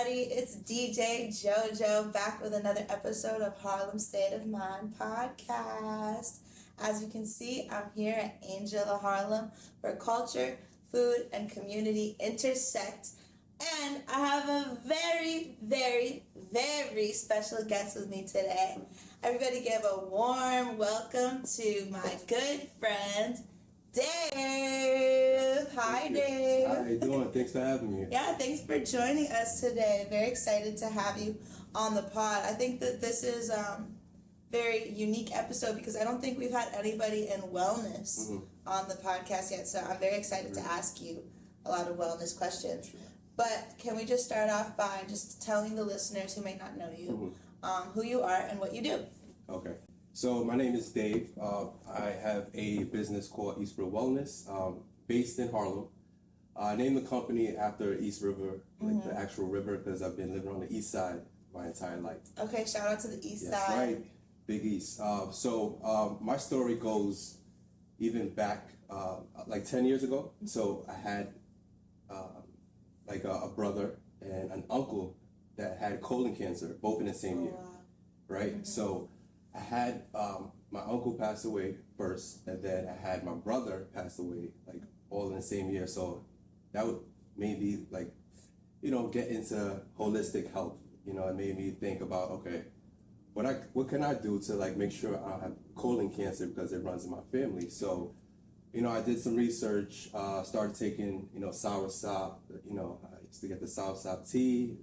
everybody. It's DJ JoJo back with another episode of Harlem State of Mind podcast. As you can see, I'm here at Angel of Harlem where culture, food, and community intersect. And I have a very, very, very special guest with me today. Everybody give a warm welcome to my good friend, Dave. Hi, Dave. How you doing? Thanks for having me. Yeah, thanks for joining us today. Very excited to have you on the pod. I think that this is a very unique episode because I don't think we've had anybody in wellness on the podcast yet. So I'm very excited to ask you a lot of wellness questions. Sure. But can we just start off by just telling the listeners who may not know you who you are and what you do? Okay. So my name is Dave. I have a business called East Wellness, based in Harlem. I named the company after East River, like the actual river, because I've been living on the east side my entire life. Okay, shout out to the east side. That's right, Big East. So my story goes even back like 10 years ago. So I had like a brother and an uncle that had colon cancer, both in the same year, right? So I had my uncle pass away first, and then I had my brother pass away, like all in the same year. So that would made me like, get into holistic health. It made me think about, okay, what can I do to like make sure I don't have colon cancer because it runs in my family. So, I did some research, started taking, soursop, I used to get the soursop tea.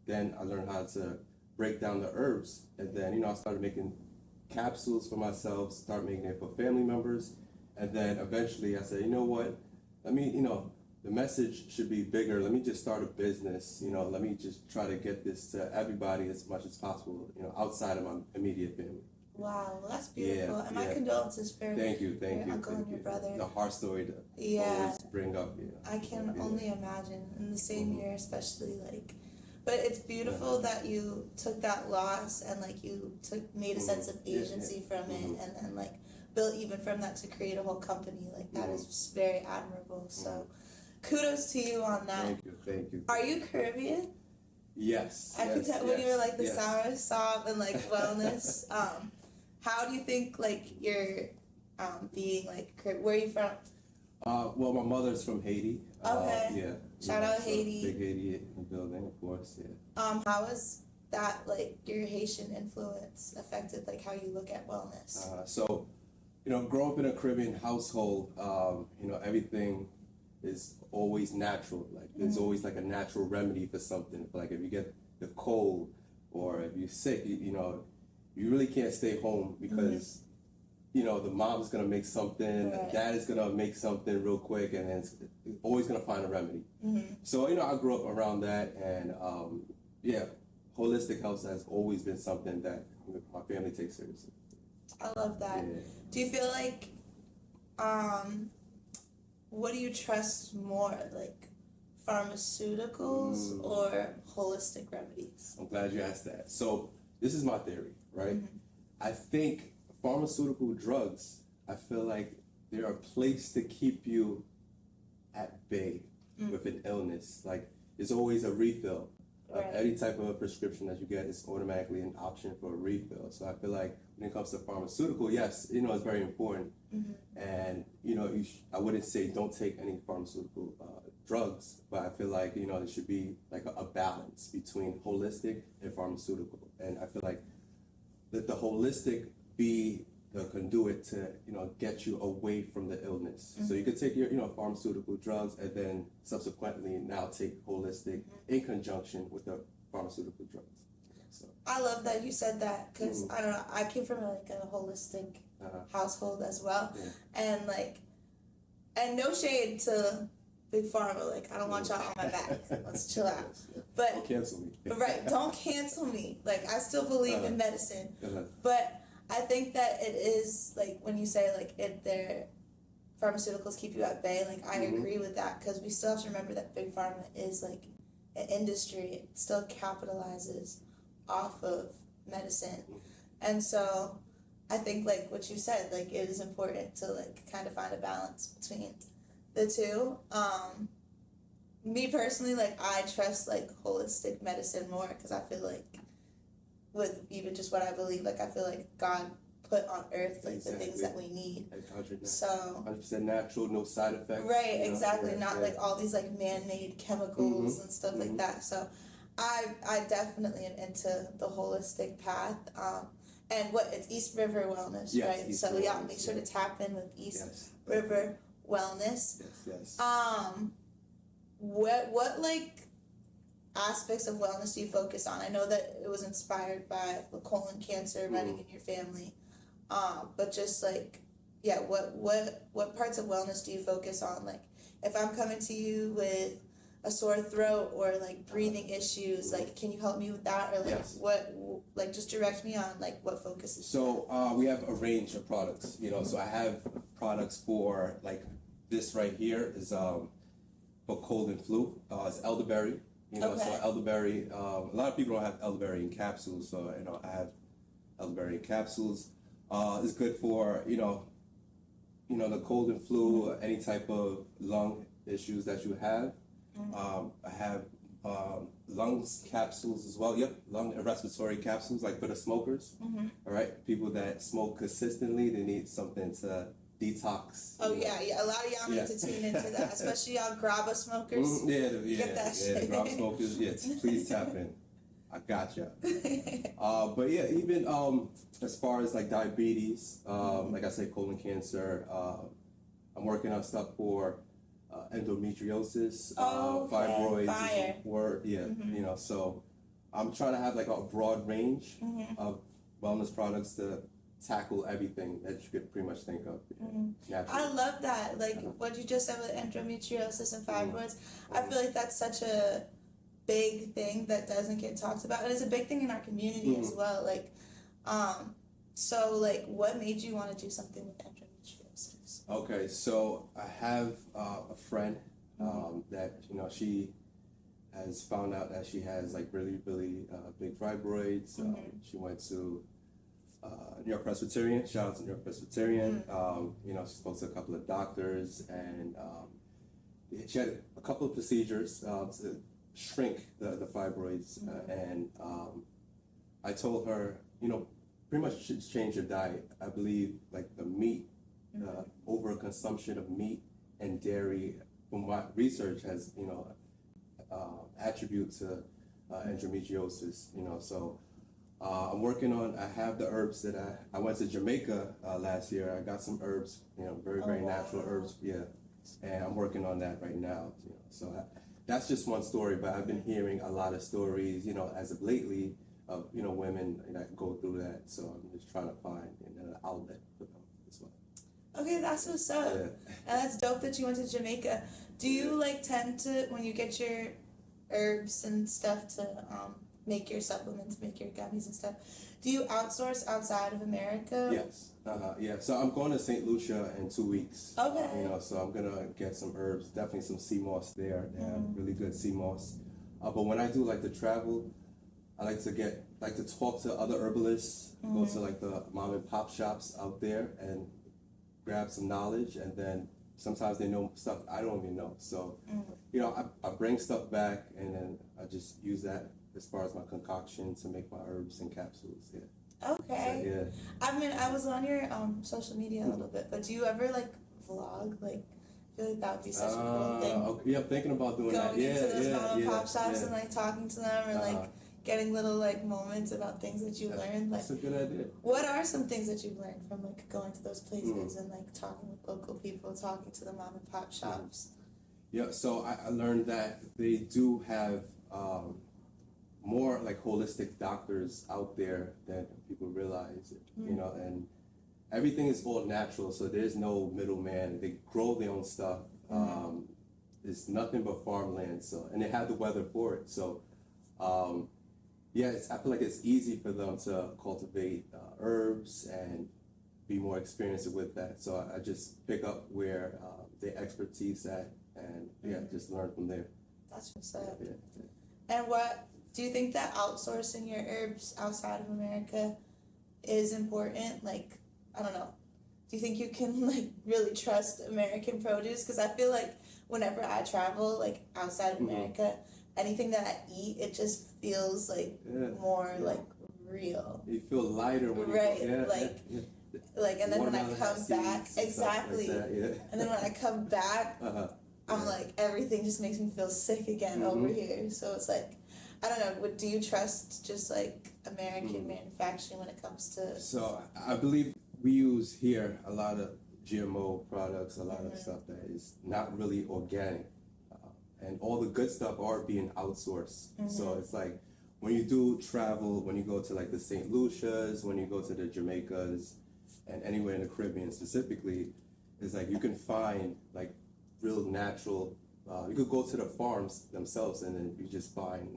Then I learned how to break down the herbs. And then, I started making capsules for myself, start making it for family members. And then eventually I said, you know what, let me, the message should be bigger. Let me just start a business, let me just try to get this to everybody as much as possible, outside of my immediate family. Wow, well, that's beautiful. And my condolences for your uncle and your brother. The hard story to always bring up. I can only imagine in the same year, especially but it's beautiful that you took that loss and you made a sense of agency from it, and then built even from that to create a whole company. That is very admirable. So kudos to you on that. Thank you. Are you Caribbean? Yes. I could tell when you were the sour sop and wellness. How do you think you're being Caribbean? Where are you from? Well, my mother's from Haiti. Okay. Shout out Haiti. Big Haiti in the building, of course. Yeah. How has that your Haitian influence affected how you look at wellness? So, growing up in a Caribbean household, everything is always natural. There's always a natural remedy for something. If you get the cold or if you're sick, you really can't stay home because the mom's gonna make something, the dad is gonna make something real quick, and then it's always gonna find a remedy. So I grew up around that, and holistic health has always been something that my family takes seriously. I love that. Yeah. Do you feel what do you trust more, pharmaceuticals or holistic remedies? I'm glad you asked that. So this is my theory, right? I think pharmaceutical drugs, I feel they're a place to keep you at bay with an illness. There's always a refill. Any type of a prescription that you get is automatically an option for a refill. So I feel when it comes to pharmaceutical, yes, it's very important. And, I wouldn't say don't take any pharmaceutical drugs, but I feel there should be a balance between holistic and pharmaceutical. And I feel let the holistic be the conduit to, get you away from the illness. So you could take your, pharmaceutical drugs and then subsequently now take holistic in conjunction with the pharmaceutical drugs. So I love that you said that because I don't know, I came from a holistic household as well. And and no shade to Big Pharma, I don't want y'all on my back. Let's chill out. But don't cancel me. Right, don't cancel me. I still believe in medicine. But I think that it is when you say their pharmaceuticals keep you at bay. I agree with that because we still have to remember that Big Pharma is an industry. It still capitalizes off of medicine, and so I think what you said, it is important to kind of find a balance between the two. me personally, like I trust like holistic medicine more because I feel like with even just what I believe, like I feel like God put on earth like the things that we need. Like 100%, So 100% natural, no side effects. right, You know? exactly. Not like all these like man-made chemicals and stuff like that. So I definitely am into the holistic path. And what it's East River Wellness, Yes, right? East So River yeah, Wellness, make sure to tap in with East Yes. River Wellness. Yes. What like aspects of wellness do you focus on? I know that it was inspired by the colon cancer running in your family, but just like, yeah, what parts of wellness do you focus on? Like, if I'm coming to you with a sore throat or like breathing issues, like, can you help me with that? Or like, Yes. what, like, just direct me on like what focuses. So we have a range of products, you know. So I have products for like this right here is for cold and flu. It's elderberry. You know, Okay. so elderberry, a lot of people don't have elderberry in capsules, so you know I have elderberry in capsules. It's good for the cold and flu, any type of lung issues that you have. I have lungs capsules as well. Yep, lung and respiratory capsules, like for the smokers. All right, people that smoke consistently, they need something to detox. Oh yeah, a lot of y'all need to tune into that, especially y'all grabba smokers. Get that shit. The grab smokers. Yeah, please tap in. I gotcha. But yeah, even as far as like diabetes, like I said, colon cancer. I'm working on stuff for endometriosis, fibroids. Fire. You know, so I'm trying to have like a broad range of wellness products to tackle everything that you could pretty much think of. I love that. Like what you just said with endometriosis and fibroids. I feel like that's such a big thing that doesn't get talked about, and it's a big thing in our community as well. Like, so like, what made you want to do something with endometriosis? Okay, so I have a friend that she has found out that she has like really big fibroids. She went to New York Presbyterian. Shout out to New York Presbyterian. She spoke to a couple of doctors, and she had a couple of procedures to shrink the fibroids. And I told her, pretty much change your diet. I believe like the meat, overconsumption of meat and dairy, from what research has, attribute to endometriosis. So. I'm working on. I have the herbs that I went to Jamaica last year. I got some herbs, very natural herbs. Yeah, and I'm working on that right now. So that's just one story. But I've been hearing a lot of stories, as of lately, of women that go through that. So I'm just trying to find an outlet for them as well. Okay, that's what's up. Yeah. And that's dope that you went to Jamaica. Do you like tend to, when you get your herbs and stuff to make your supplements, make your gummies and stuff, do you outsource outside of America? Yes. Yeah. So I'm going to St. Lucia in 2 weeks. Okay. So I'm gonna get some herbs, definitely some sea moss there. They have really good sea moss. But when I do like the travel, I like to talk to other herbalists, go to like the mom and pop shops out there and grab some knowledge, and then sometimes they know stuff I don't even know. So, I bring stuff back, and then I just use that as far as my concoction to make my herbs and capsules. Yeah. Okay. So, yeah. I mean, I was on your social media a little bit, but do you ever like vlog? Like, I feel like that would be such a cool thing. Okay. Yeah, I'm thinking about doing that. Going into those mom and pop shops yeah. and like talking to them, or like getting little like moments about things that you learned. Like, that's a good idea. what are some things that you've learned from like going to those places and like talking with local people, talking to the mom and pop shops? Yeah. So I learned that they do have more like holistic doctors out there than people realize. And everything is all natural, so there's no middleman. They grow their own stuff. It's nothing but farmland. So, and they have the weather for it. So, I feel like it's easy for them to cultivate herbs and be more experienced with that. So I just pick up where their expertise at, and just learn from there. That's what's up. Yeah. And what do you think that outsourcing your herbs outside of America is important? Like, I don't know. Do you think you can like really trust American produce? Because I feel like whenever I travel, like outside of America, anything that I eat, it just feels like more like real. You feel lighter when Like, and then when I come back, exactly, and then when I come back, I'm like, everything just makes me feel sick again over here. So it's like, I don't know. Do you trust just like American manufacturing when it comes to? So I believe we use here a lot of GMO products, a lot of stuff that is not really organic, and all the good stuff are being outsourced. So it's like when you do travel, when you go to like the St. Lucia's, when you go to the Jamaicas, and anywhere in the Caribbean specifically, it's like you can find like real natural. You could go to the farms themselves, and then you just find,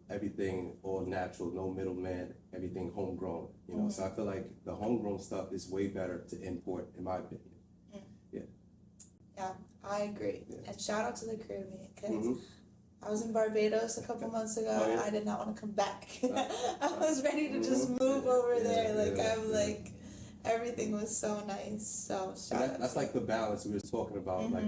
everything all natural, no middleman, everything homegrown. So I feel like the homegrown stuff is way better to import, in my opinion. Yeah, I agree. Yeah. And shout out to the Caribbean, because I was in Barbados a couple months ago. Oh, yeah? I did not want to come back. I was ready to just move over there. Like, everything was so nice. So that's like the balance we were talking about, like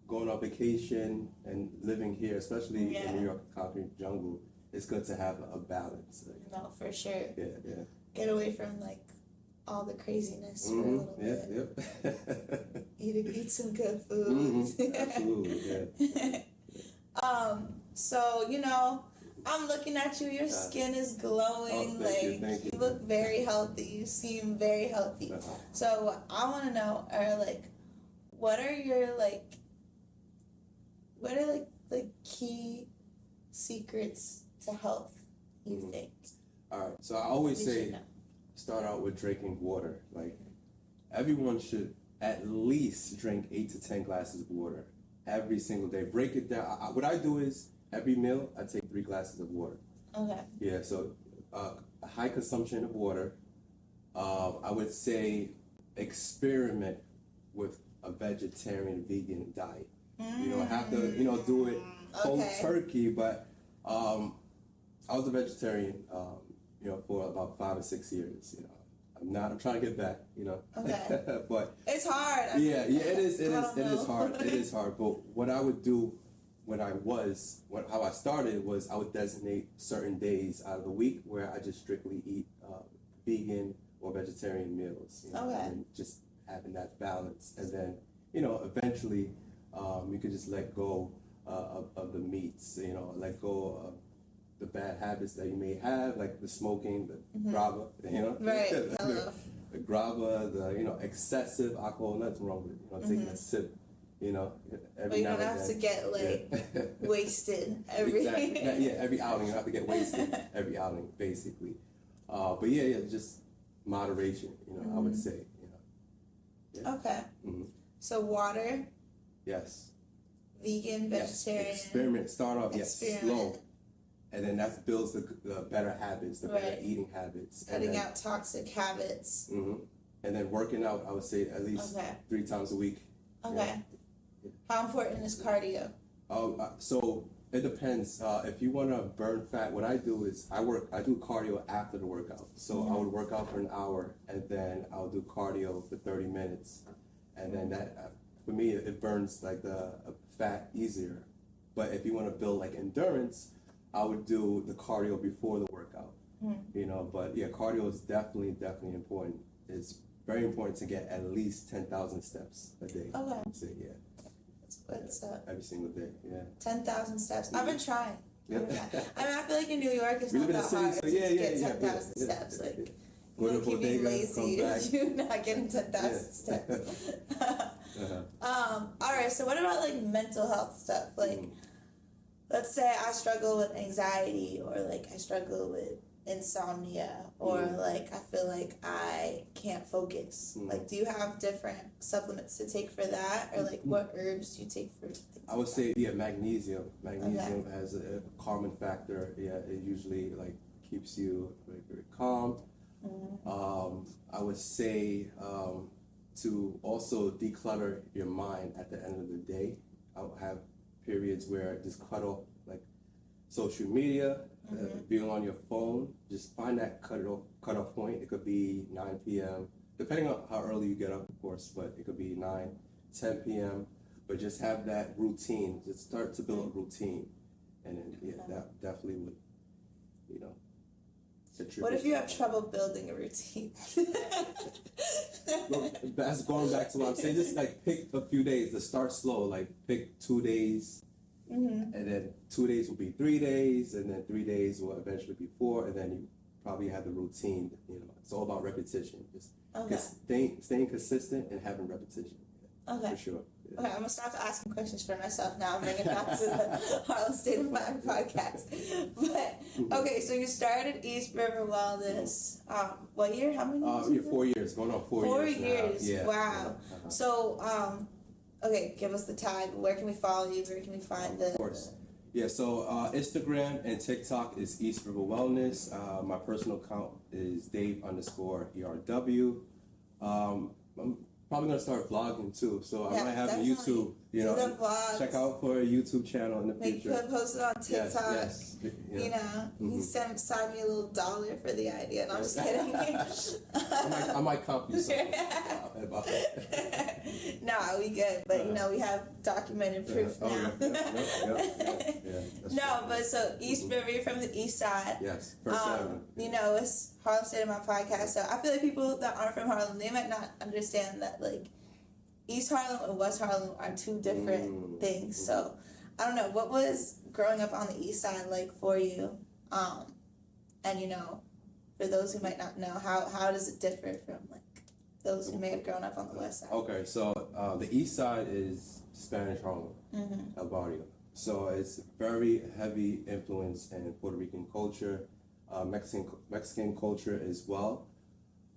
going on vacation and living here, especially in New York concrete jungle. It's good to have a balance. Like, no, for sure. Yeah. Get away from like all the craziness for a little bit. Eat some good food. Absolutely, yeah. So I'm looking at you. Your skin is glowing. Thank you. You look very healthy. You seem very healthy. So I want to know, what are your key secrets to health? You think? All right. So I always say, start out with drinking water. Like, everyone should at least drink 8 to 10 glasses of water every single day. Break it down. What I do is every meal I take 3 glasses of water. Okay. Yeah. So a high consumption of water. I would say experiment with a vegetarian vegan diet. You don't have to do it cold turkey, but I was a vegetarian for about 5 or 6 years. I'm trying to get back. Okay. But it's hard. It is hard. It is hard. But what I would do how I started was I would designate certain days out of the week where I just strictly eat vegan or vegetarian meals. And just having that balance, and then eventually you could just let go of the meats. Let go of the bad habits that you may have, like the smoking, the grabba, Right. the grabba, the excessive alcohol. Nothing wrong with it. Taking a sip, every now and then. You don't have to get wasted every. Exactly. Every outing you have to get wasted. Every outing, basically. But just moderation. I would say. Okay. So water. Yes. Vegan, vegetarian. Yes. Experiment. Start off slow. And then that builds the better habits, the better eating habits. Cutting out toxic habits. And then working out, I would say at least 3 times a week. Okay. Yeah. How important is cardio? So it depends. If you want to burn fat, what I do is I do cardio after the workout. So I would work out for an hour, and then I'll do cardio for 30 minutes. And then that, for me, it burns like the fat easier. But if you want to build like endurance, I would do the cardio before the workout, but cardio is definitely important. It's very important to get at least 10,000 steps a day. Okay. So, What's up? Every single day, 10,000 steps. I've been trying. Yeah. I feel like in New York it's not that hard to get 10,000 steps. Like, you keep me lazy if you're not getting 10,000 steps. All right, so what about like mental health stuff? Like, let's say I struggle with anxiety, or like I struggle with insomnia, or like I feel like I can't focus. Like, do you have different supplements to take for that, or like what herbs do you take for things? I would say magnesium. Magnesium has a calming factor. It usually like keeps you very calm. I would say to also declutter your mind at the end of the day. I would have periods where I just cut off like social media, being on your phone. Just find that cut off point. It could be 9 p.m. depending on how early you get up, of course, but it could be 9, 10 p.m. but just have that routine. Just start to build a routine, and then that definitely would, you know. What if you have trouble building a routine? Well, that's going back to what I'm saying. Just like pick a few days to start slow. Like pick 2 days, and then 2 days will be 3 days, and then 3 days will eventually be 4, and then you probably have the routine. You know, it's all about repetition. Just staying consistent and having repetition. Okay. For sure. Okay, I'm gonna stop asking questions for myself now. I'm bringing it back to the Harlem State of Mind podcast. But okay, so you started East River Wellness. What year? How many years? 4 years. Going on 4 years. 4 years. Now. Yeah. Wow. Yeah. So, okay, give us the tag. Where can we follow you? Where can we find the? Of course. Yeah. So Instagram and TikTok is East River Wellness. My personal account is Dave_ERW. I'm probably gonna start vlogging too, so I might have a YouTube. You know, check out for a YouTube channel in the future. Maybe post it on TikTok. Yes. You know, you sign me a little $1 for the idea. No, I'm just kidding. I might copy you something about that. No, we good, but you know, we have documented proof now. No, but so East River, you're from the East Side. Yes, First Avenue. You know, it's Harlem State of Mind podcast, so I feel like people that aren't from Harlem, they might not understand that like East Harlem and West Harlem are two different things. So I don't know, what was growing up on the East Side like for you? And you know, for those who might not know, how does it differ from like those who may have grown up on the West Side? Okay, so the East Side is Spanish Harlem, El Barrio. So it's very heavy influence in Puerto Rican culture, Mexican culture as well.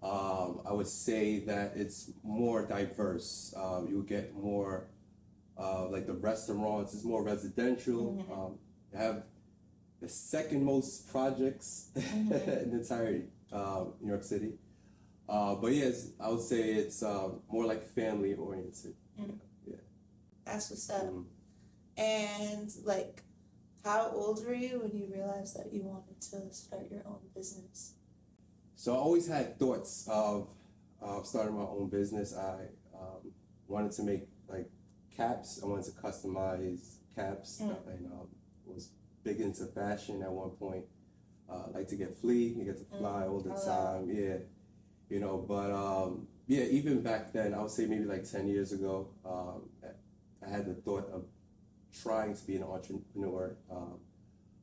I would say that it's more diverse. You get more like the restaurants. It's more residential. You have the second most projects in the entire New York City. But yes, I would say it's more like family oriented. Yeah. That's what's up. And like, how old were you when you realized that you wanted to start your own business? So I always had thoughts of starting my own business. I wanted to make like caps. I wanted to customize caps. And was big into fashion at one point. Like to get flea, you get to fly all the time. Yeah, you know. But yeah, even back then, I would say maybe like 10 years ago, I had the thought of trying to be an entrepreneur.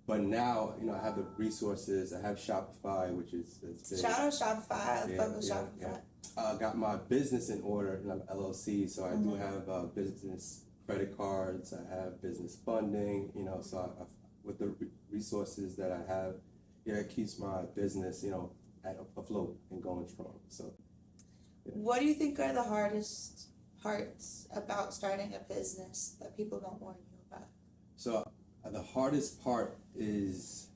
But now, you know, I have the resources. I have Shopify, which is big. Shout out Shopify. I fuck with Shopify. I got my business in order, and I'm LLC, so I do have business credit cards. I have business funding. You know, so I, with the resources that I have, it keeps my business, you know, afloat and going strong. So, yeah. What do you think are the hardest parts about starting a business that people don't warn you about? So the hardest part is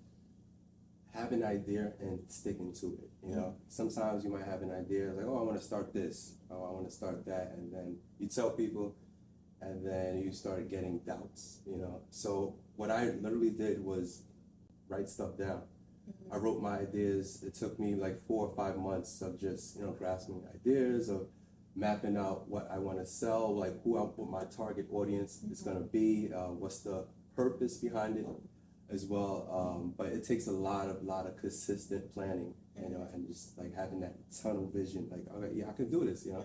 having an idea and sticking to it. You know, sometimes you might have an idea like, oh, I want to start this, oh, I want to start that, and then you tell people, and then you start getting doubts. You know, so what I literally did was write stuff down. I wrote my ideas. It took me like 4 or 5 months of just, you know, grasping ideas, of mapping out what I want to sell, like what my target audience is going to be, what's the purpose behind it as well. But it takes a lot of consistent planning, you know, and just like having that tunnel vision, like, okay, yeah, I can do this, you know.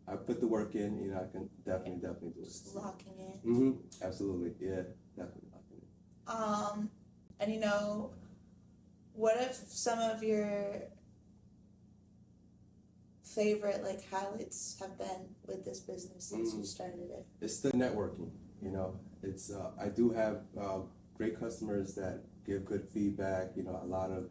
I put the work in, you know, I can definitely do it. Just locking in. Absolutely, yeah, definitely locking in. And you know, what if some of your favorite like highlights have been with this business since you started it? It's the networking, you know. It's I do have great customers that give good feedback, you know, a lot of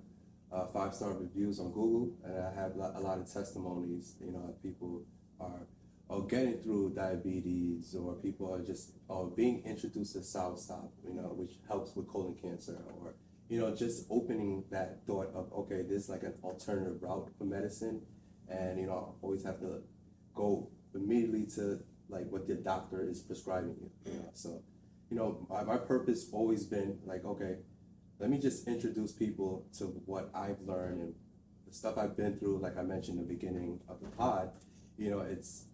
5-star reviews on Google, and I have a lot of testimonies, you know, people are getting through diabetes, or people are just being introduced to soursop, you know, which helps with colon cancer, or, you know, just opening that thought of, okay, there's like an alternative route for medicine, and, you know, I always have to go immediately to like what the doctor is prescribing you, you know. So, you know, my purpose always been like, okay, let me just introduce people to what I've learned and the stuff I've been through. Like I mentioned in the beginning of the pod, you know, it's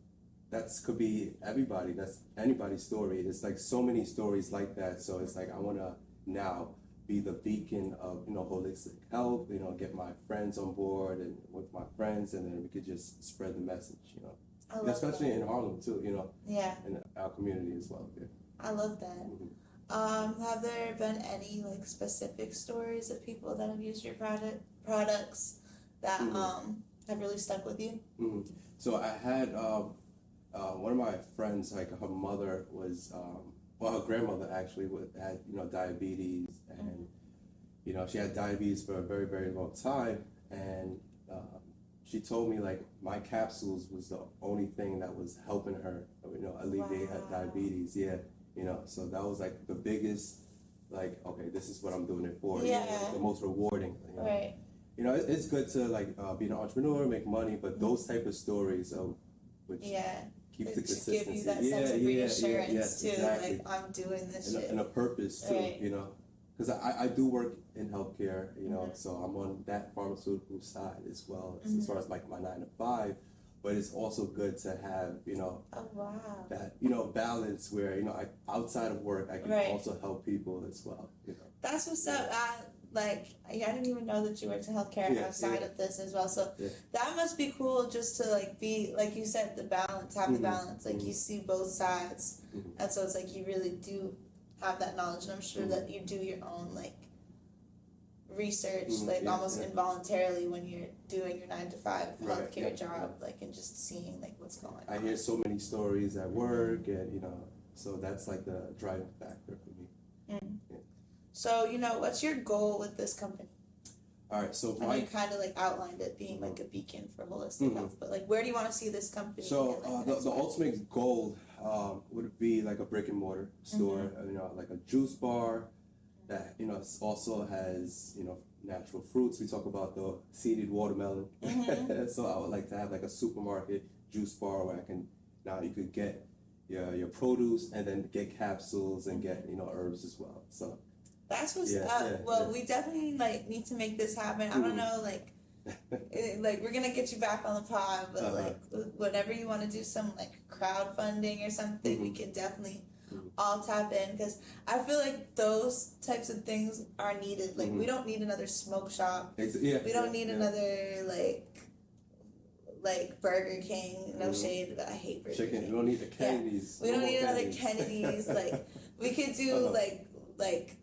that's could be everybody. That's anybody's story. It's like so many stories like that. So it's like I want to now be the beacon of holistic health. Get my friends on board and with my friends, and then we could just spread the message. I love Especially that. in Harlem too. Yeah, In our community as well. Yeah. I love that. Have there been any like specific stories of people that have used your products that have really stuck with you? So I had one of my friends, like her mother was, her grandmother actually had diabetes, and she had diabetes for a very very long time, and she told me like my capsules was the only thing that was helping her, alleviate her diabetes. Yeah, so that was like the biggest, like, okay, this is what I'm doing it for. Yeah. The most rewarding. Right. It's good to like be an entrepreneur, make money, but those type of stories of which keep the consistency. Give you that sense of reassurance too, exactly. like I'm doing this shit. And a purpose too, Right. because I do work in healthcare, so I'm on that pharmaceutical side as well, as far as like my 9 to 5, but it's also good to have, Oh wow. that, balance where, outside of work, I can also help people as well, That's what's up. I didn't even know that you worked in healthcare outside of this as well. So that must be cool, just to like be like you said, the balance, have the balance. Like you see both sides, and so it's like you really do have that knowledge, and I'm sure that you do your own like research, like almost involuntarily when you're doing your 9 to 5 healthcare job, like and just seeing like what's going on. I hear so many stories at work, and so that's like the driving factor for me. So, what's your goal with this company? All right, so I know you kind of like outlined it being like a beacon for holistic health, but like where do you want to see this company? So in, like, the ultimate goal would be like a brick and mortar store, like a juice bar that also has natural fruits. We talk about the seeded watermelon. So I would like to have like a supermarket juice bar where you could get your produce and then get capsules and get herbs as well. So. That's what's up. Well, we definitely like need to make this happen. I don't know, like we're gonna get you back on the pod, but like whenever you want to do some like crowdfunding or something, we can definitely all tap in, because I feel like those types of things are needed. Like we don't need another smoke shop. We don't need another like Burger King. No shade, but I hate Burger King. We don't need the Kennedys. We don't need another Kennedys. Like we could do like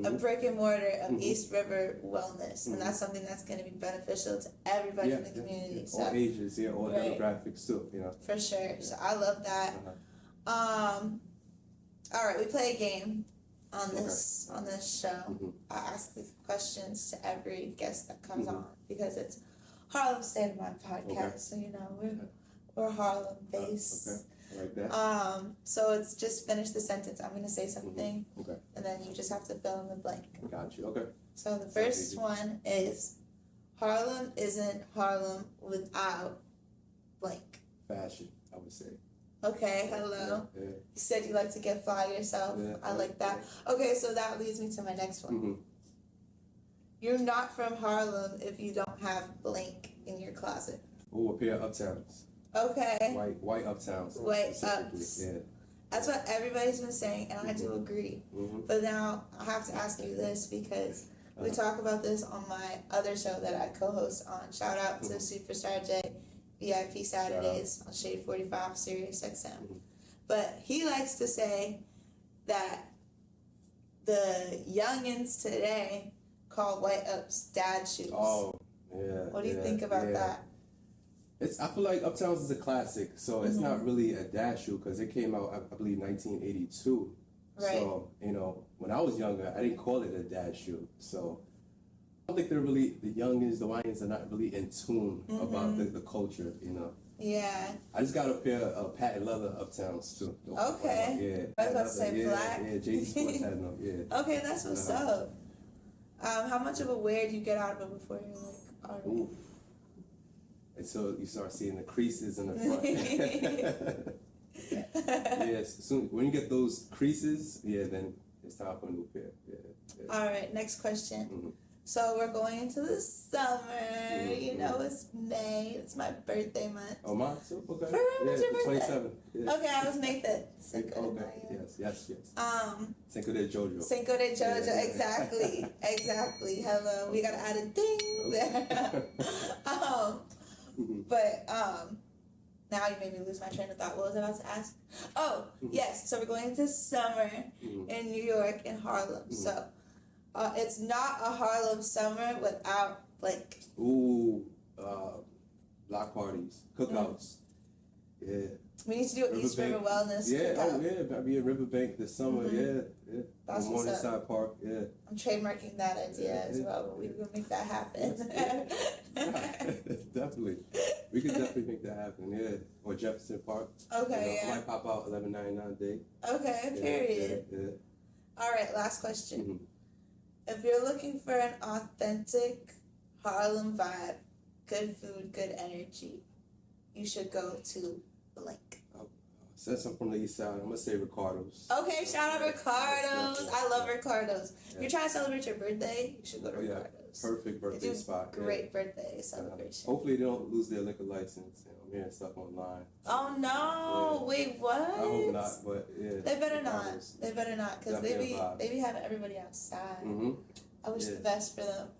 a brick and mortar of East River Wellness, and that's something that's going to be beneficial to everybody in the community. So, all ages, all demographics too, For sure. So I love that. All right, we play a game on this show. I ask these questions to every guest that comes on, because it's Harlem State of Mind podcast. So we're Harlem based. I like that. So it's just finish the sentence. I'm gonna say something, and then you just have to fill in the blank. Got you. Okay. So the first one is, Harlem isn't Harlem without blank. Fashion, I would say. Okay. Hello. Yeah. You said you like to get fly yourself. Yeah, I like that. Okay, so that leads me to my next one. You're not from Harlem if you don't have blank in your closet. Oh, a pair of Uptowns. Okay. White Uptowns. White Ups. Yeah. That's what everybody's been saying, and I do agree. But now I have to ask you this, because we talk about this on my other show that I co-host on. Shout out to Superstar J, VIP Saturdays on Shade 45 Sirius XM. But he likes to say that the youngins today call White Ups dad shoes. Oh, yeah. What do you think about that? I feel like Uptowns is a classic, so it's not really a dad shoe, because it came out, I believe, 1982. Right. So, when I was younger, I didn't call it a dad shoe. So I don't think they're really, the youngins, the YNs are not really in tune about the culture, Yeah. I just got a pair of patent leather Uptowns too. Okay. Yeah. I was about to say black. Yeah, JD Sports had them. Yeah. Okay, that's what's up. How much of a wear do you get out of it before you're like, all right? Oof. Until you start seeing the creases in the front. Yes, soon when you get those creases, then it's time for a new pair. Yeah. All right, next question. So we're going into the summer. You know, it's May. It's my birthday month. Oh, mine too? Okay. When's your birthday? 27th. Yeah. Okay, I was May 5th. Cinco de Okay. Mayo. Yes. Cinco de Jojo. Cinco de Jojo, Yeah. exactly. Hello, we gotta add a ding there. But now you made me lose my train of thought. What was I about to ask? Oh, yes. So we're going into summer in New York, in Harlem. So it's not a Harlem summer without like. Ooh, block parties, cookouts. Yeah. We need to do an East River Wellness Yeah, cookout. I'll be in Riverbank this summer. Yeah. That's on what's up. Morningside Park. Yeah. I'm trademarking that idea as well, but we're gonna make that happen. Definitely. We could definitely make that happen, yeah. Or Jefferson Park. Okay, I might pop out $11.99 a day. Okay, period. Yeah. All right, last question. If you're looking for an authentic Harlem vibe, good food, good energy, you should go to blank. Said something from the east side. I'm gonna say Ricardo's. Okay, shout out Ricardo's. I love Ricardo's. If you're trying to celebrate your birthday, you should go to Ricardo's. Perfect birthday spot. Great birthday celebration. Hopefully they don't lose their liquor license. I'm hearing stuff online. Oh no! Wait, what? I hope not, but yeah. They better not. They better not, because they be having everybody outside. I wish the best for them.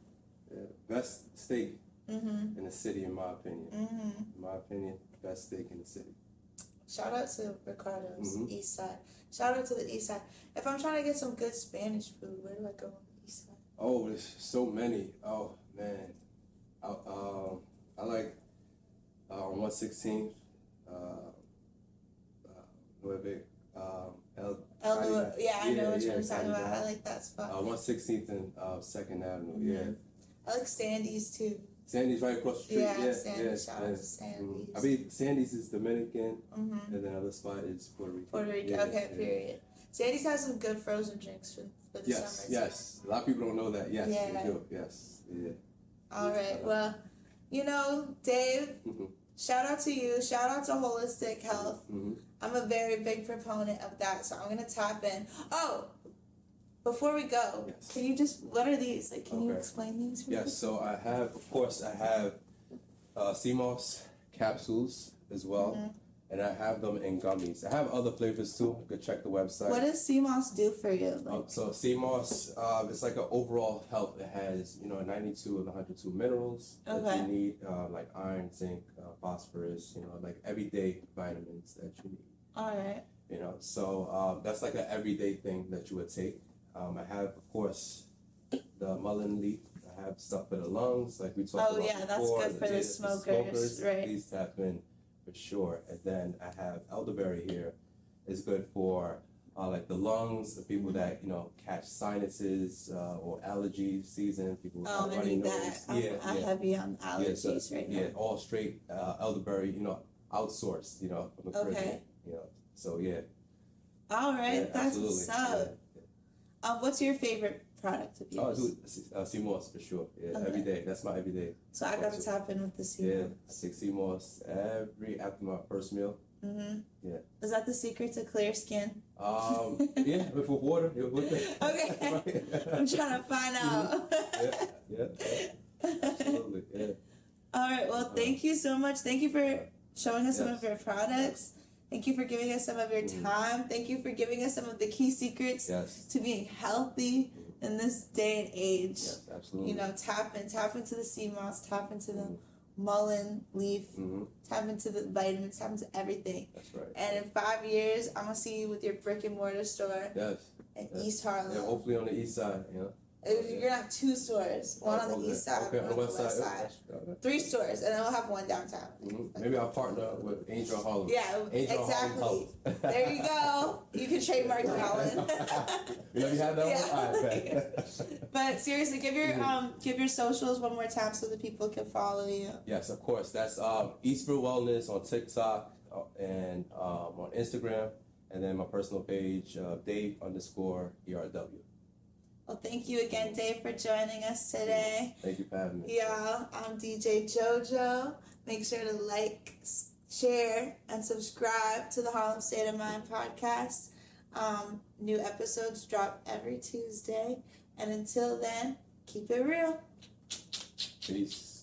Yeah, best steak in the city, in my opinion. In my opinion, best steak in the city. Shout out to Ricardo's, East Side. Shout out to the East Side. If I'm trying to get some good Spanish food, where do I go on the East Side? Oh, there's so many. Oh, man. I like on 116th, Nueve, yeah, I know what you're talking about. I like that spot. 116th and 2nd Avenue, yeah. I like Sandy's too. Sandy's right across the street. Yeah, Sandy's. Shout out to Sandy's. I mean, Sandy's is Dominican, and then the other spot is Puerto Rican. Puerto Rican, okay, period. Sandy's has some good frozen drinks for the summer. Yes. A lot of people don't know that. Yes, they do. Yes, yeah. All right, well, Dave, shout out to you. Shout out to Holistic Health. I'm a very big proponent of that, so I'm going to tap in. Oh, before we go, can you what are these? Like, can you explain these for me? Yes, so I have CMOS capsules as well, and I have them in gummies. I have other flavors too. You could check the website. What does CMOS do for you? So CMOS, it's like an overall health. It has 92 of the 102 minerals that you need, like iron, zinc, phosphorus. Like everyday vitamins that you need. All right. So that's like an everyday thing that you would take. I have, of course, the mullein leaf. I have stuff for the lungs, like we talked about before. That's good for the smokers, right? Please tap in for sure. And then I have elderberry here. It's good for like the lungs, the people that catch sinuses or allergy season. People with runny nose. I'm heavy on allergies right now. Yeah, all straight elderberry. Outsourced. From the Caribbean. So yeah. All right, that's what's up. What's your favorite product to use? Oh, CMOS for sure. Yeah, every day. That's my everyday. So I gotta tap in with the CMOS. Yeah, I take CMOS after my first meal. Yeah. Is that the secret to clear skin? Yeah, with water. Okay. I'm trying to find out. Yeah. Absolutely. Yeah. All right. Well, thank you so much. Thank you for showing us some of your products. Thank you for giving us some of your time. Thank you for giving us some of the key secrets to being healthy in this day and age. Yes, absolutely. Tap into the CMOS, tap into the mullein leaf, tap into the vitamins, tap into everything. That's right. And in 5 years, I'm gonna see you with your brick and mortar store in East Harlem. Yeah, hopefully on the east side. You're gonna have 2 stores, one on the east side, one on the west side. 3 stores, and then we'll have one downtown. Maybe I'll partner with Angel Harlem. Yeah, exactly. There you go. You can trademark that one. You have that one? Right. But seriously, give your socials one more time so that people can follow you. Yes, of course. That's Eastville Wellness on TikTok and on Instagram, and then my personal page, Dave_ERW. Well, thank you again, Dave, for joining us today. Thank you for having me. Y'all, I'm DJ JoJo. Make sure to like, share, and subscribe to the Harlem State of Mind podcast. New episodes drop every Tuesday. And until then, Keep it real. Peace.